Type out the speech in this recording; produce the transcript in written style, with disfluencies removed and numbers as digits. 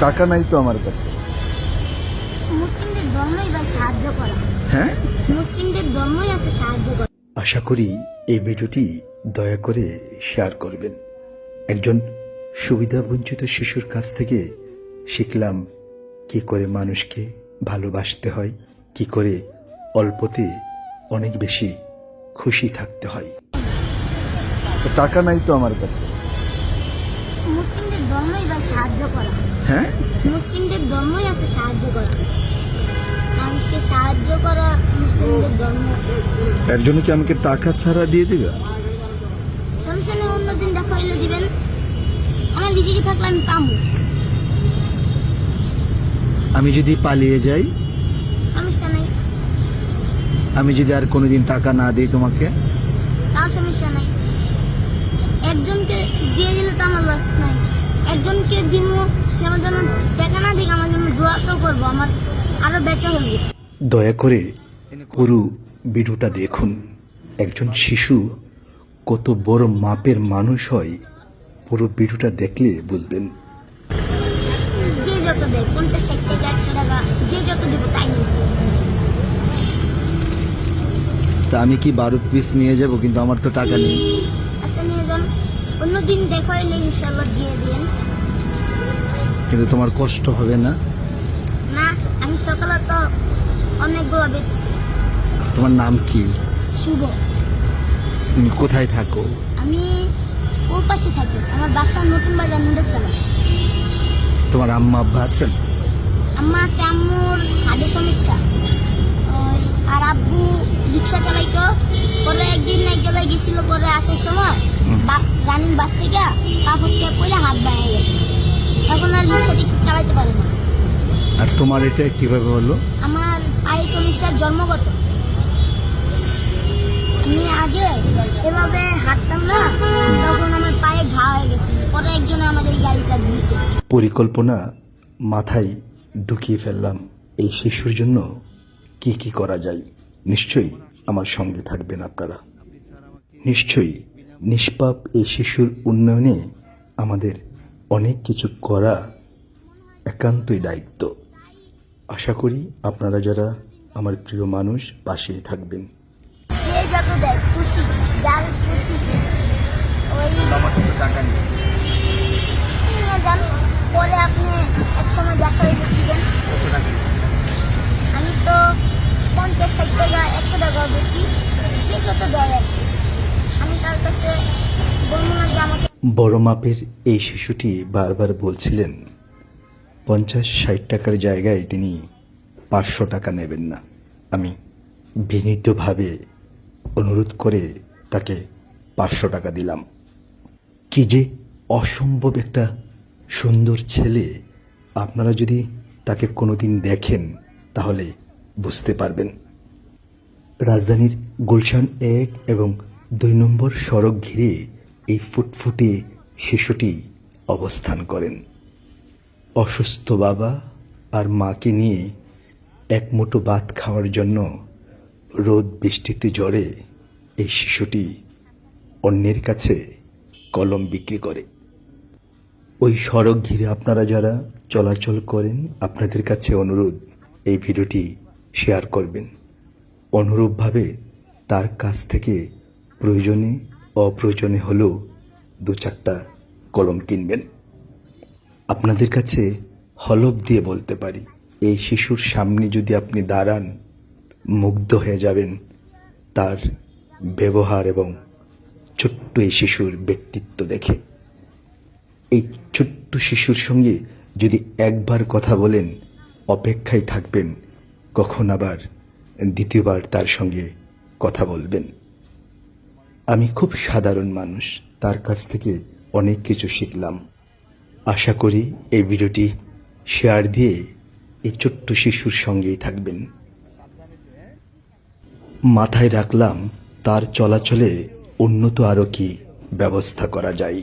টাকা নাই তো আমার কাছে। মুসলিমদের ধর্মই বা সাহায্য করা। হ্যাঁ, মুসলিমদের ধর্মই আছে সাহায্য করা। আশা করি এই ভিডিওটি দয়া করে শেয়ার করবেন। একজন সুবিধাবঞ্চিত শিশুর কাছ থেকে শিখলাম কি করে মানুষকে ভালোবাসতে হয়, কি করে অল্পতে অনেক বেশি খুশি থাকতে হয়। টাকা নাই তো আমার কাছে। মুসলিমদের ধর্মই বা সাহায্য করা। হ্যাঁ, মুসলিমদের ধর্মই আছে সাহায্য করা। মানুষকে সাহায্য করা মুসলিমদের ধর্ম। এর জন্য কি আমাকে টাকা ছাড়া দিয়ে দিবে? সমস্যা নেই, অন্যদিন দেখা হইলে দিবেন। আমার রিজিকে থাকলে আমি পাবো। আমি যদি পালিয়ে যাই, সমস্যা নেই, আমি যদি আর কোনোদিন টাকা না দিই তোমাকে, তাও সমস্যা নেই। একজনকে দিয়ে দিলে তো আমার লস নাই। একজনকে দিব, সে আমার জন্য টাকা না দিক, আমার জন্য দোয়া তো করবো, আমার আরো বেচা হইবে। দয়া করে পুরো ভিডিওটা দেখুন। একজন শিশু কত বড় মাপের মানুষ হয়, পুরো ভিডিওটা দেখলে বুঝবেন। যে যত দেয়, 50, 60 টাকা, 100 টাকা, যে যত দিব তাই নিব। তা আমি কি 12 পিস নিয়ে যাব, কিন্তু আমার তো টাকা নেই। আচ্ছা, নিয়ে যান। অন্যদিন দেখা হইলে ইনশাল্লাহ দিয়ে দিন। কিন্তু তোমার কষ্ট হবে না? না, আমি সকালে তো অনেকগুলো বেচছি। তোমার নাম কি? শুভ। তুমি কোথায় থাকো? আমি ওর পাশে থাকি, আমার বাসা নতুন বাজার নুডের চালা। তোমার আম্মা আব্বা আছেন? আম্মা আছে, আম্মুর হাড়ের সমস্যা। আর আব্বু রিক্সা চালাইতো। পরে একদিন এক জায়গায় গেছিল, পরে আসার সময় রানিং বাস থেকে পা ফসকে পড়ে হাত ভেঙে গেছে। এখন আর রিক্সা টিক্সা চালাইতে পারে না। আর তোমার এটা কিভাবে হলো? আমার পায়ের সমস্যার জন্মগত। আমি আগে এভাবে হাঁটতাম না, তখন আমার পায়ে ঘা হয়ে গেছে। পরে একজনে আমার এই গাড়িটা দিয়েছে। পরিকল্পনা মাথায় ঢুকিয়ে ফেললাম, এই শিশুর জন্য কি কি করা যায়। নিশ্চয়ই আমার সঙ্গে থাকবেন আপনারা। নিশ্চয়ই নিষ্পাপ এই শিশুর উন্নয়নে আমাদের অনেক কিছু করা একান্তই দায়িত্ব। আশা করি আপনারা যারা আমার প্রিয় মানুষ পাশেই থাকবেন। যে যত দেয় খুশি, যার খুশি সে। ওই টাকা নেই। নিয়ে যান, পরে আপনি একসময় দেখা হয়ে দিবেন। আমি তো 50, 60 টাকা, 100 টাকা বেশি, যে যত দেয় আর কি। আমি তার কাছে বলবো না যে আমাকে। বড় মাপের এই শিশুটি বারবার বলছিলেন 50-60 টাকার জায়গায় তিনি 500 টাকা নেবেন না। আমি বিনীতভাবে অনুরোধ করে তাকে 500 টাকা দিলাম। কি যে অসম্ভব একটা সুন্দর ছেলে! আপনারা যদি তাকে কোনোদিন দেখেন তাহলে বুঝতে পারবেন। রাজধানীর গুলশান 1 এবং 2 নম্বর সড়ক ঘিরে এই ফুটফুটে শিশুটি অবস্থান করেন। অসুস্থ বাবা আর মাকে নিয়ে এক মুঠো ভাত খাওয়ার জন্য রোদ বৃষ্টিতে ঝড়ে এই শিশুটি অন্যের কাছে কলম বিক্রি করে। ওই সড়ক ঘিরে আপনারা যারা চলাচল করেন, আপনাদের কাছে অনুরোধ, এই ভিডিওটি শেয়ার করবেন। অনুরূপভাবে তার কাছ থেকে প্রয়োজনে অপ্রয়োজনে হলেও 2-4টা কলম কিনবেন। আপনাদের কাছে হলফ দিয়ে বলতে পারি, এই শিশুর সামনে যদি আপনি দাঁড়ান, মুগ্ধ হয়ে যাবেন তার ব্যবহার এবং ছোট্ট এই শিশুর ব্যক্তিত্ব দেখে। এই ছোট্ট শিশুর সঙ্গে যদি একবার কথা বলেন, অপেক্ষায় থাকবেন কখন আবার দ্বিতীয়বার তার সঙ্গে কথা বলবেন। আমি খুব সাধারণ মানুষ, তার কাছ থেকে অনেক কিছু শিখলাম। আশা করি এই ভিডিওটি শেয়ার দিয়ে এই ছোট্ট শিশুর সঙ্গেই থাকবেন। মাথায় রাখলাম তার চলাচলে উন্নত আরও কি ব্যবস্থা করা যায়।